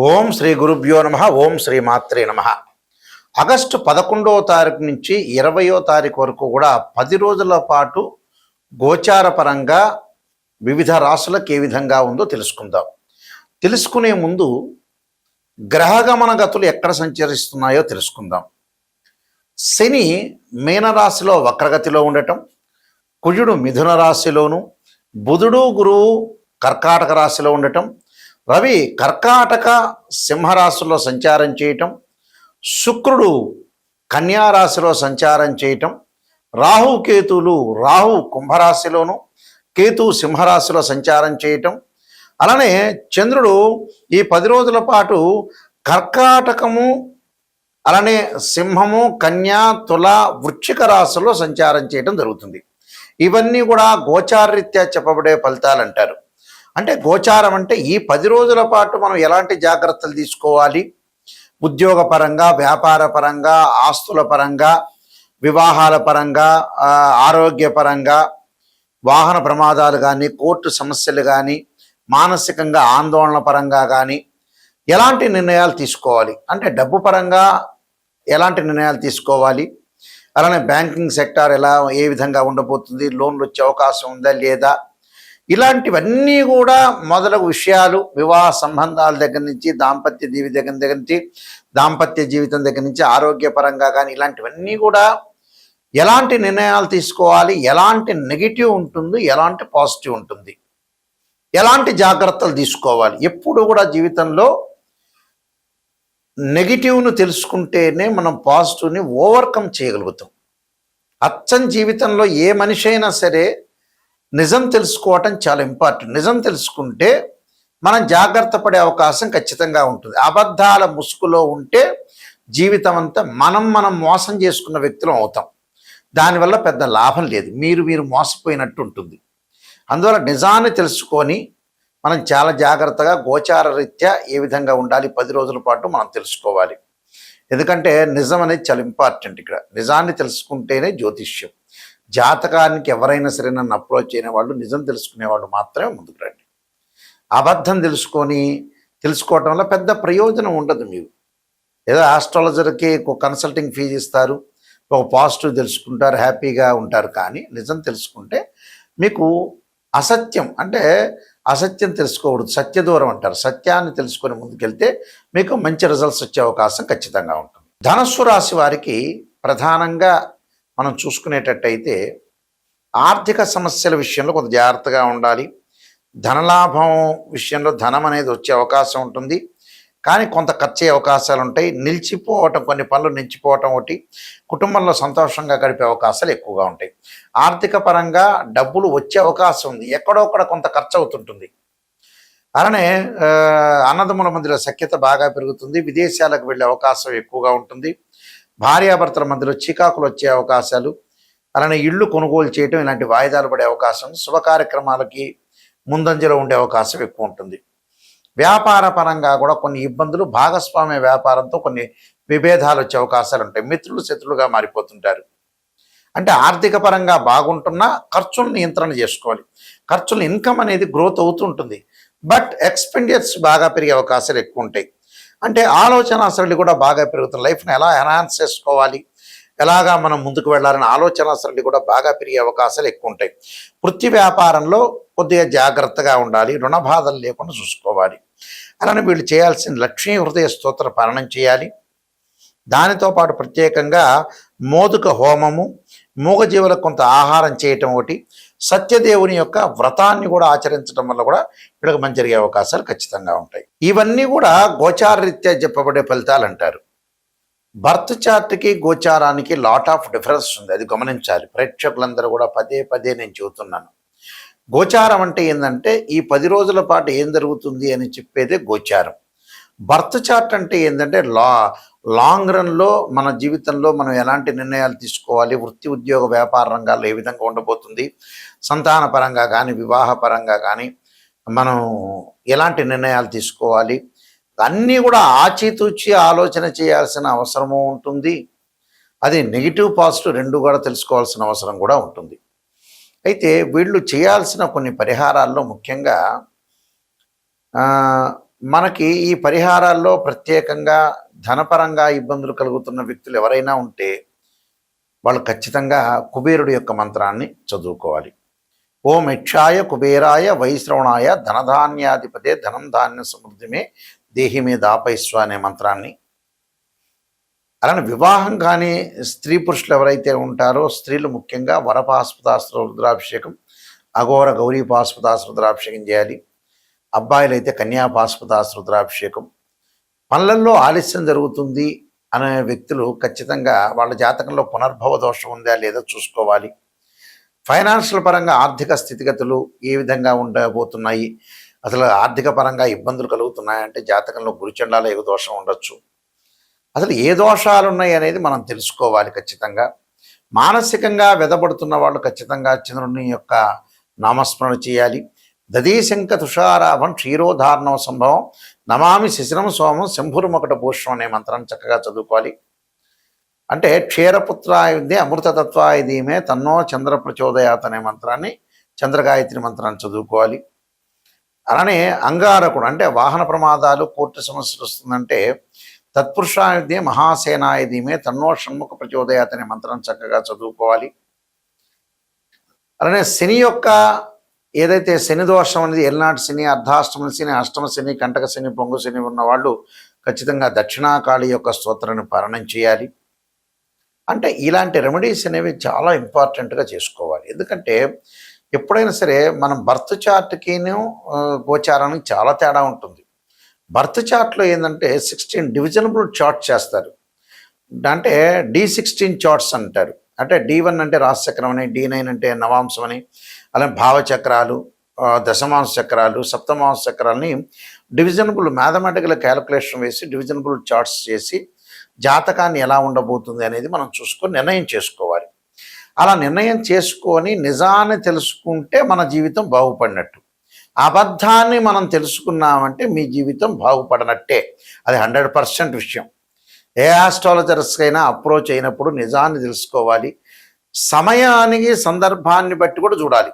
ఓం శ్రీ గురుభ్యో నమ. ఓం శ్రీ మాత్రే నమ. ఆగస్టు 11వ తారీఖు నుంచి 20వ తారీఖు వరకు కూడా 10 రోజుల పాటు గోచార పరంగా వివిధ రాశులకు ఏ విధంగా ఉందో తెలుసుకుందాం. తెలుసుకునే ముందు గ్రహగమన గతులు ఎక్కడ సంచరిస్తున్నాయో తెలుసుకుందాం. శని మీనరాశిలో వక్రగతిలో ఉండటం, కుజుడు మిథున రాశిలోను, బుధుడు గురువు కర్కాటక రాశిలో ఉండటం, రవి కర్కాటక సింహరాశిలో సంచారం చేయటం, శుక్రుడు కన్యారాశిలో సంచారం చేయటం, రాహు కుంభరాశిలోను, కేతు సింహరాశిలో సంచారం చేయటం, అలానే చంద్రుడు ఈ 10 రోజుల పాటు కర్కాటకము, అలానే సింహము, కన్యా, తుల, వృశ్చిక రాశిలో సంచారం చేయటం జరుగుతుంది. ఇవన్నీ కూడా గోచారరీత్యా చెప్పబడే ఫలితాలు అంటారు. అంటే గోచారం అంటే ఈ 10 రోజుల పాటు మనం ఎలాంటి జాగ్రత్తలు తీసుకోవాలి, ఉద్యోగపరంగా, వ్యాపార పరంగా, ఆస్తుల పరంగా, వివాహాల పరంగా, ఆరోగ్యపరంగా, వాహన ప్రమాదాలు కానీ, కోర్టు సమస్యలు కానీ, మానసికంగా ఆందోళన పరంగా కానీ ఎలాంటి నిర్ణయాలు తీసుకోవాలి, అంటే డబ్బు పరంగా ఎలాంటి నిర్ణయాలు తీసుకోవాలి, అలానే బ్యాంకింగ్ సెక్టార్ ఏ విధంగా ఉండబోతుంది, లోన్లు వచ్చే అవకాశం ఉందా లేదా, ఇలాంటివన్నీ కూడా మొదలగు విషయాలు, వివాహ సంబంధాల దగ్గర నుంచి, దాంపత్య జీవితం దగ్గర నుంచి, ఆరోగ్యపరంగా కానీ ఇలాంటివన్నీ కూడా ఎలాంటి నిర్ణయాలు తీసుకోవాలి, ఎలాంటి నెగిటివ్ ఉంటుంది, ఎలాంటి పాజిటివ్ ఉంటుంది, ఎలాంటి జాగ్రత్తలు తీసుకోవాలి. ఎప్పుడు కూడా జీవితంలో నెగిటివ్ను తెలుసుకుంటేనే మనం పాజిటివ్ని ఓవర్కమ్ చేయగలుగుతాం. అచ్చం జీవితంలో ఏ మనిషి అయినా సరే నిజం తెలుసుకోవటం చాలా ఇంపార్టెంట్. నిజం తెలుసుకుంటే మనం జాగ్రత్త పడే అవకాశం ఖచ్చితంగా ఉంటుంది. అబద్ధాల ముసుగులో ఉంటే జీవితం అంతా మనం మోసం చేసుకున్న వ్యక్తులం అవుతాం. దానివల్ల పెద్ద లాభం లేదు, మీరు మోసపోయినట్టు ఉంటుంది. అందువల్ల నిజాన్ని తెలుసుకొని మనం చాలా జాగ్రత్తగా గోచార రీత్యా ఏ విధంగా ఉండాలి 10 రోజుల పాటు మనం తెలుసుకోవాలి. ఎందుకంటే నిజం అనేది చాలా ఇంపార్టెంట్. ఇక్కడ నిజాన్ని తెలుసుకుంటేనే జ్యోతిష్యం. జాతకానికి ఎవరైనా సరే నన్ను అప్రోచ్ అయిన వాళ్ళు, నిజం తెలుసుకునేవాళ్ళు మాత్రమే ముందుకు రండి. అబద్ధం తెలుసుకోవటం వల్ల పెద్ద ప్రయోజనం ఉండదు. మీరు ఏదో ఆస్ట్రాలజర్కి ఒక కన్సల్టింగ్ ఫీజు ఇస్తారు, ఒక పాజిటివ్ తెలుసుకుంటారు, హ్యాపీగా ఉంటారు. కానీ నిజం తెలుసుకుంటే మీకు అసత్యం తెలుసుకోకూడదు, సత్యదూరం అంటారు. సత్యాన్ని తెలుసుకొని ముందుకెళ్తే మీకు మంచి రిజల్ట్స్ వచ్చే అవకాశం ఖచ్చితంగా ఉంటుంది. ధనస్సు రాశి వారికి ప్రధానంగా మనం చూసుకునేటట్టయితే ఆర్థిక సమస్యల విషయంలో కొంత జాగ్రత్తగా ఉండాలి. ధనలాభం విషయంలో ధనం అనేది వచ్చే అవకాశం ఉంటుంది, కానీ కొంత ఖర్చు అయ్యే అవకాశాలు ఉంటాయి. కొన్ని పనులు నిలిచిపోవటం ఒకటి, కుటుంబంలో సంతోషంగా గడిపే అవకాశాలు ఎక్కువగా ఉంటాయి. ఆర్థిక పరంగా డబ్బులు వచ్చే అవకాశం ఉంది, ఎక్కడొక్కడ కొంత ఖర్చు అవుతుంటుంది. అలానే అన్నదమ్ముల మధ్యలో సఖ్యత బాగా పెరుగుతుంది. విదేశాలకు వెళ్ళే అవకాశం ఎక్కువగా ఉంటుంది. భార్యాభర్తల మధ్యలో చికాకులు వచ్చే అవకాశాలు, అలానే ఇళ్ళు కొనుగోలు చేయటం, ఇలాంటి వాయిదాలు పడే అవకాశం, శుభ కార్యక్రమాలకి ముందంజలో ఉండే అవకాశం ఎక్కువ ఉంటుంది. వ్యాపార పరంగా కూడా కొన్ని ఇబ్బందులు, భాగస్వామ్య వ్యాపారంతో కొన్ని విభేదాలు వచ్చే అవకాశాలు ఉంటాయి. మిత్రులు శత్రులుగా మారిపోతుంటారు. అంటే ఆర్థిక పరంగా బాగుంటున్నా ఖర్చులను నియంత్రణ చేసుకోవాలి. ఖర్చుల ఇన్కమ్ అనేది గ్రోత్ అవుతుంటుంది, బట్ ఎక్స్పెండిచర్స్ బాగా పెరిగే అవకాశాలు ఎక్కువ ఉంటాయి. అంటే ఆలోచన సరళి కూడా బాగా పెరుగుతుంది. లైఫ్ని ఎలా ఎన్హాన్స్ చేసుకోవాలి, ఎలాగా మనం ముందుకు వెళ్ళాలని ఆలోచన సరళి కూడా బాగా పెరిగే అవకాశాలు ఎక్కువ ఉంటాయి. వృత్తి వ్యాపారంలో కొద్దిగా జాగ్రత్తగా ఉండాలి, రుణ బాధలు లేకుండా చూసుకోవాలి. అలానే వీళ్ళు చేయాల్సిన లక్ష్మీ హృదయ స్తోత్ర పాలనం చేయాలి. దానితో పాటు ప్రత్యేకంగా మోదుక హోమము, మూగజీవులకు కొంత ఆహారం చేయటం ఒకటి, సత్యదేవుని యొక్క వ్రతాన్ని కూడా ఆచరించడం వల్ల కూడా వీళ్ళకి మంచి జరిగే అవకాశాలు ఖచ్చితంగా ఉంటాయి. ఇవన్నీ కూడా గోచార రీత్యా చెప్పబడే ఫలితాలు అంటారు. బర్త్ చార్ట్కి గోచారానికి లాట్ ఆఫ్ డిఫరెన్స్ ఉంది, అది గమనించాలి. ప్రేక్షకులందరూ కూడా పదే నేను చెబుతున్నాను. గోచారం అంటే ఏంటంటే ఈ 10 రోజుల పాటు ఏం జరుగుతుంది అని చెప్పేదే గోచారం. బర్త్ చార్ట్ అంటే ఏంటంటే లాంగ్ రన్లో మన జీవితంలో మనం ఎలాంటి నిర్ణయాలు తీసుకోవాలి, వృత్తి ఉద్యోగ వ్యాపార రంగాల్లో ఏ విధంగా ఉండబోతుంది, సంతాన పరంగా కానీ, వివాహ పరంగా కానీ మనం ఎలాంటి నిర్ణయాలు తీసుకోవాలి, అన్నీ కూడా ఆచితూచి ఆలోచన చేయాల్సిన అవసరము ఉంటుంది. అది నెగిటివ్ పాజిటివ్ రెండు కూడా తెలుసుకోవాల్సిన అవసరం కూడా ఉంటుంది. అయితే వీళ్ళు చేయాల్సిన కొన్ని పరిహారాల్లో ముఖ్యంగా మనకి ఈ పరిహారాల్లో ప్రత్యేకంగా ధనపరంగా ఇబ్బందులు కలుగుతున్న వ్యక్తులు ఎవరైనా ఉంటే వాళ్ళు ఖచ్చితంగా కుబేరుడు యొక్క మంత్రాన్ని చదువుకోవాలి. ఓం యక్షాయ కుబేరాయ వైశ్రవణాయ ధనధాన్యాధిపతే ధనం ధాన్య సమృద్ధిమే దేహి మీద ఆపైస్వ అనే మంత్రాన్ని, అలానే వివాహం కానీ స్త్రీ పురుషులు ఎవరైతే ఉంటారో స్త్రీలు ముఖ్యంగా వరపాస్పదాస్త్ర రుద్రాభిషేకం, అఘోర గౌరీ పాస్పదాస్త్ర రుద్రాభిషేకం చేయాలి. అబ్బాయిలు అయితే కన్యాపాస్పదాస్త్ర రుద్రాభిషేకం. పనులలో ఆలస్యం జరుగుతుంది అనే వ్యక్తులు ఖచ్చితంగా వాళ్ళ జాతకంలో పునర్భవ దోషం ఉందా లేదా చూసుకోవాలి. ఫైనాన్షియల్ పరంగా ఆర్థిక స్థితిగతులు ఏ విధంగా ఉండబోతున్నాయి, అసలు ఆర్థిక పరంగా ఇబ్బందులు కలుగుతున్నాయంటే జాతకంలో గురుచండాల యుగ దోషం ఉండొచ్చు. అసలు ఏ దోషాలు ఉన్నాయి అనేది మనం తెలుసుకోవాలి ఖచ్చితంగా. మానసికంగా వెదబడుతున్న వాళ్ళు ఖచ్చితంగా చంద్రుని యొక్క నామస్మరణ చేయాలి. దదీశంక తుషారాభం క్షీరోధారణం సంభవం నమామి శిశిరం సోమం శంభురుమొకట భూషణం అనే మంత్రాన్ని చక్కగా చదువుకోవాలి. అంటే క్షీరపుత్రాయుధే అమృతతత్వాయుధీమే తన్నో చంద్ర ప్రచోదయాత్ అనే మంత్రాన్ని, చంద్రగాయత్రి మంత్రాన్ని చదువుకోవాలి. అలానే అంగారకుడు అంటే వాహన ప్రమాదాలు కోర్టు సమస్యలు వస్తుందంటే తత్పురుషాయుధే మహాసేనాయుధీమే తన్నో షణ్ముఖ ప్రచోదయాత్ అనే మంత్రాన్ని చక్కగా చదువుకోవాలి. అలానే శని యొక్క ఏదైతే శని దోషం అనేది ఎల్నాటి శని, అర్ధాష్టమ శని, అష్టమ శని, కంటక శని, పొంగు శని ఉన్నవాళ్ళు ఖచ్చితంగా దక్షిణాకాళి యొక్క స్తోత్రాన్ని పారాయణం చేయాలి. అంటే ఇలాంటి రెమెడీస్ అనేవి చాలా ఇంపార్టెంట్గా చేసుకోవాలి. ఎందుకంటే ఎప్పుడైనా సరే మనం బర్త్ చార్ట్కిను గోచారానికి చాలా తేడా ఉంటుంది. బర్త్ చార్ట్లో ఏంటంటే 16 డివిజనబుల్ చార్ట్ చేస్తారు. అంటే D16 చార్ట్స్ అంటారు. అంటే D1 అంటే రాశిచక్రం అని, D9 అంటే నవాంశం అని, అలాగే భావచక్రాలు, దశమాంశ చక్రాలు, సప్తమాంశ చక్రాలని డివిజనబుల్ మ్యాథమెటికల్ క్యాలిక్యులేషన్ వేసి డివిజనబుల్ చార్ట్స్ చేసి జాతకాన్ని ఎలా ఉండబోతుంది అనేది మనం చూసుకొని నిర్ణయం చేసుకోవాలి. అలా నిర్ణయం చేసుకొని నిజాన్ని తెలుసుకుంటే మన జీవితం బాగుపడినట్టు. అబద్ధాన్ని మనం తెలుసుకున్నామంటే మీ జీవితం బాగుపడనట్టే. అది 100% విషయం. ఏ ఆస్ట్రాలజర్స్కైనా అప్రోచ్ అయినప్పుడు నిజాన్ని తెలుసుకోవాలి. సమయానికి సందర్భాన్ని బట్టి కూడా చూడాలి.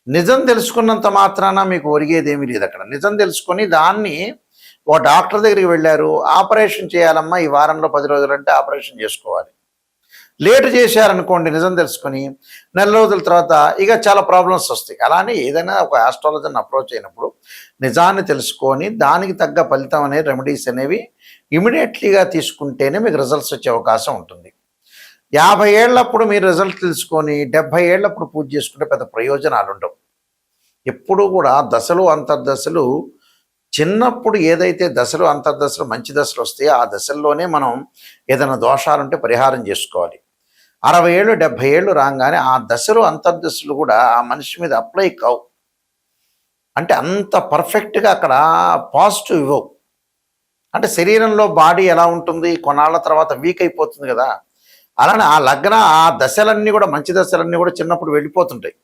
నిజం తెలుసుకున్నంత మాత్రాన మీకు ఒరిగేదేమీ లేదు. అక్కడ నిజం తెలుసుకొని దాన్ని ఓ డాక్టర్ దగ్గరికి వెళ్ళారు, ఆపరేషన్ చేయాలమ్మా ఈ వారంలో 10 రోజులంటే ఆపరేషన్ చేసుకోవాలి. లేటు చేశారనుకోండి నిజం తెలుసుకొని నెల రోజుల తర్వాత ఇక చాలా ప్రాబ్లమ్స్ వస్తాయి. అలానే ఏదైనా ఒక ఆస్ట్రాలజర్ని అప్రోచ్ అయినప్పుడు నిజాన్ని తెలుసుకొని దానికి తగ్గ ఫలితం అనే రెమెడీస్ అనేవి ఇమీడియట్లీగా తీసుకుంటేనే మీకు రిజల్ట్స్ వచ్చే అవకాశం ఉంటుంది. 50 ఏళ్ళప్పుడు మీరు రిజల్ట్ తెలుసుకొని 70 ఏళ్ళప్పుడు పూజ చేసుకుంటే పెద్ద ప్రయోజనాలు ఉండవు. ఎప్పుడూ కూడా దశలు అంతర్దశలు చిన్నప్పుడు ఏదైతే దశలు అంతర్దశలు మంచి దశలు వస్తాయో ఆ దశల్లోనే మనం ఏదైనా దోషాలుంటే పరిహారం చేసుకోవాలి. 60 ఏళ్ళు 70 ఏళ్ళు రాగానే ఆ దశలు అంతర్దశలు కూడా ఆ మనిషి మీద అప్లై కావు. అంటే అంత పర్ఫెక్ట్గా అక్కడ పాజిటివ్ ఇవ్వవు. అంటే శరీరంలో బాడీ ఎలా ఉంటుంది, కొన్నాళ్ళ తర్వాత వీక్ అయిపోతుంది కదా. అలానే ఆ దశలన్నీ కూడా మంచి దశలన్నీ కూడా చిన్నప్పుడు వెళ్ళిపోతుంటాయి.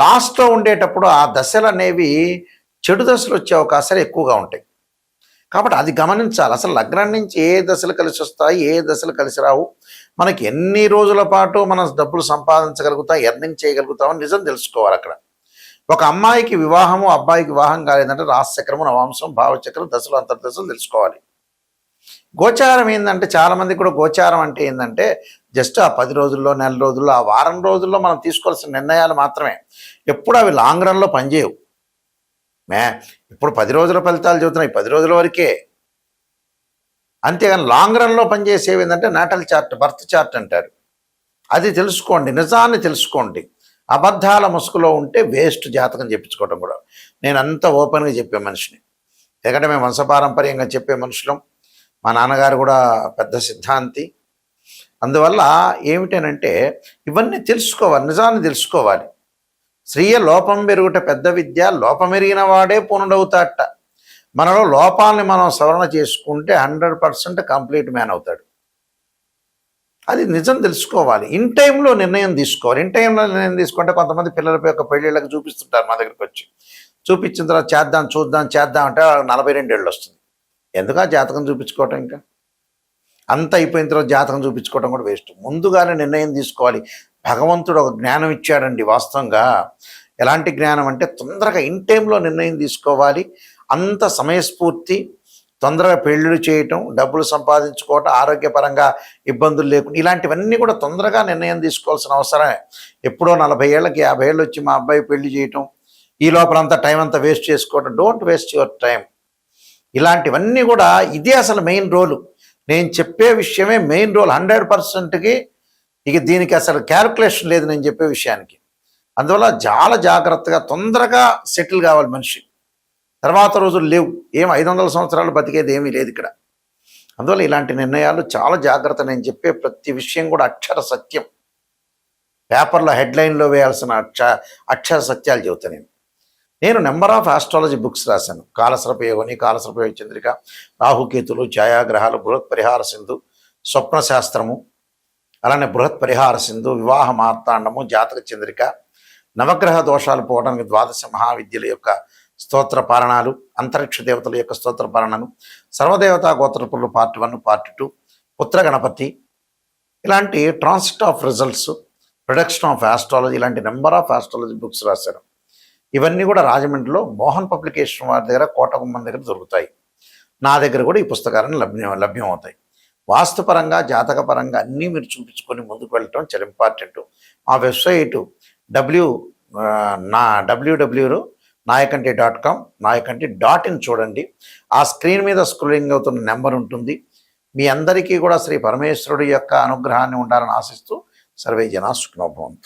లాస్ట్లో ఉండేటప్పుడు ఆ దశలు అనేవి చెడు దశలు వచ్చే అవకాశాలు ఎక్కువగా ఉంటాయి. కాబట్టి అది గమనించాలి. అసలు లగ్నం నుంచి ఏ దశలు కలిసి వస్తాయి, ఏ దశలు కలిసి రావు, మనకి ఎన్ని రోజుల పాటు మనం డబ్బులు సంపాదించగలుగుతాం, ఎర్నింగ్ చేయగలుగుతామని నిజం తెలుసుకోవాలి. అక్కడ ఒక అమ్మాయికి వివాహము, అబ్బాయికి వివాహం కాలేదంటే రాశిచక్రము, నవాంశం, భావచక్రం, దశలు అంతర్దశలు తెలుసుకోవాలి. గోచారం ఏంటంటే చాలామంది కూడా గోచారం అంటే ఏంటంటే జస్ట్ ఆ 10 రోజుల్లో, నెల రోజుల్లో, ఆ వారం రోజుల్లో మనం తీసుకోవాల్సిన నిర్ణయాలు మాత్రమే. ఎప్పుడు అవి లాంగ్ రన్లో పనిచేయవు. ఇప్పుడు 10 రోజుల ఫలితాలు చెబుతున్నాయి, 10 రోజుల వరకే. అంతేగాని లాంగ్ రన్లో పనిచేసేవి ఏంటంటే నాటల్ చార్ట్, బర్త్ చార్ట్ అంటారు. అది తెలుసుకోండి, నిజాన్ని తెలుసుకోండి. అబద్ధాల ముసుగులో ఉంటే వేస్ట్ జాతకం చెప్పించుకోవడం కూడా. నేను అంత ఓపెన్గా చెప్పే మనిషిని, ఎందుకంటే మేము వంశపారంపర్యంగా చెప్పే మనుషులం. మా నాన్నగారు కూడా పెద్ద సిద్ధాంతి. అందువల్ల ఏమిటనంటే ఇవన్నీ తెలుసుకోవాలి, నిజాన్ని తెలుసుకోవాలి. స్త్రీయ లోపం పెరుగుట పెద్ద విద్య, లోపమెరిగిన వాడే పూర్ణుడవుతాడట. మనలో లోపాలని మనం సవరణ చేసుకుంటే 100% కంప్లీట్ మ్యాన్ అవుతాడు. అది నిజం తెలుసుకోవాలి. ఇన్ టైంలో నిర్ణయం తీసుకోవాలి. ఇన్ టైంలో నిర్ణయం తీసుకుంటే కొంతమంది పిల్లల యొక్క పెళ్ళిళ్ళకి చూపిస్తుంటారు. మా దగ్గరికి వచ్చి చూపించిన తర్వాత చేద్దాం అంటే 42 ఏళ్ళు వస్తుంది. ఎందుకు ఆ జాతకం చూపించుకోవటం? ఇంకా అంత అయిపోయిన తర్వాత జాతకం చూపించుకోవటం కూడా వేస్ట్. ముందుగానే నిర్ణయం తీసుకోవాలి. భగవంతుడు ఒక జ్ఞానం ఇచ్చాడండి. వాస్తవంగా ఎలాంటి జ్ఞానం అంటే తొందరగా ఇన్ టైంలో నిర్ణయం తీసుకోవాలి. అంత సమయస్ఫూర్తి, తొందరగా పెళ్ళిళ్ళు చేయటం, డబ్బులు సంపాదించుకోవటం, ఆరోగ్యపరంగా ఇబ్బందులు లేకుండా ఇలాంటివన్నీ కూడా తొందరగా నిర్ణయం తీసుకోవాల్సిన అవసరమే. ఎప్పుడో 40 ఏళ్ళకి 50 ఏళ్ళు వచ్చి మా అబ్బాయి పెళ్లి చేయటం, ఈ లోపలంతా టైం అంతా వేస్ట్ చేసుకోవటం. Don't waste your time. ఇలాంటివన్నీ కూడా ఇదే అసలు మెయిన్ రోలు. నేను చెప్పే విషయమే మెయిన్ రోల్ 100%కి. ఇక దీనికి అసలు క్యాల్కులేషన్ లేదు నేను చెప్పే విషయానికి. అందువల్ల చాలా జాగ్రత్తగా తొందరగా సెటిల్ కావాలి మనిషి. తర్వాత రోజులు లేవు. 500 సంవత్సరాలు బతికేది ఏమీ లేదు ఇక్కడ. అందువల్ల ఇలాంటి నిర్ణయాలు చాలా జాగ్రత్త. నేను చెప్పే ప్రతి విషయం కూడా అక్షర సత్యం. పేపర్లో హెడ్లైన్లో వేయాల్సిన అక్షర సత్యాలు చెబుతాను. నేను నెంబర్ ఆఫ్ ఆస్ట్రాలజీ బుక్స్ రాశాను. కాలసర్ప యోగిని, కాలసర్ప యోగ చంద్రిక, రాహుకేతులు, ఛాయాగ్రహాలు, బృహత్ పరిహార సింధు, స్వప్న శాస్త్రము, అలానే బృహత్ పరిహార సింధు, వివాహ మార్తాండము, జాతక చంద్రిక, నవగ్రహ దోషాలు పోవడానికి 12 మహావిద్యల యొక్క స్తోత్ర పారణాలు, అంతరిక్ష దేవతల యొక్క స్తోత్ర పారణాలు, సర్వదేవతా గోత్రపురులు పార్ట్ 1, పార్ట్ 2, పుత్ర గణపతి, ఇలాంటి transit of results, production of astrology, ఇలాంటి నెంబర్ ఆఫ్ ఆస్ట్రాలజీ బుక్స్ రాశారు. ఇవన్నీ కూడా రాజమండ్రిలో మోహన్ పబ్లికేషన్ వారి దగ్గర, కోటగుమ్మం దగ్గర దొరుకుతాయి. నా దగ్గర కూడా ఈ పుస్తకాలను లభ్యం అవుతాయి. వాస్తుపరంగా, జాతకపరంగా అన్నీ మీరు చూపించుకొని ముందుకు వెళ్ళటం చాలా ఇంపార్టెంట్. మా వెబ్సైటు www.nayakanti.com, nayakanti.in చూడండి. ఆ స్క్రీన్ మీద స్క్రోలింగ్ అవుతున్న నెంబర్ ఉంటుంది. మీ అందరికీ కూడా శ్రీ పరమేశ్వరుడి యొక్క అనుగ్రహాన్ని ఉండాలని ఆశిస్తూ సర్వే జనా సుఖినో భవంతు.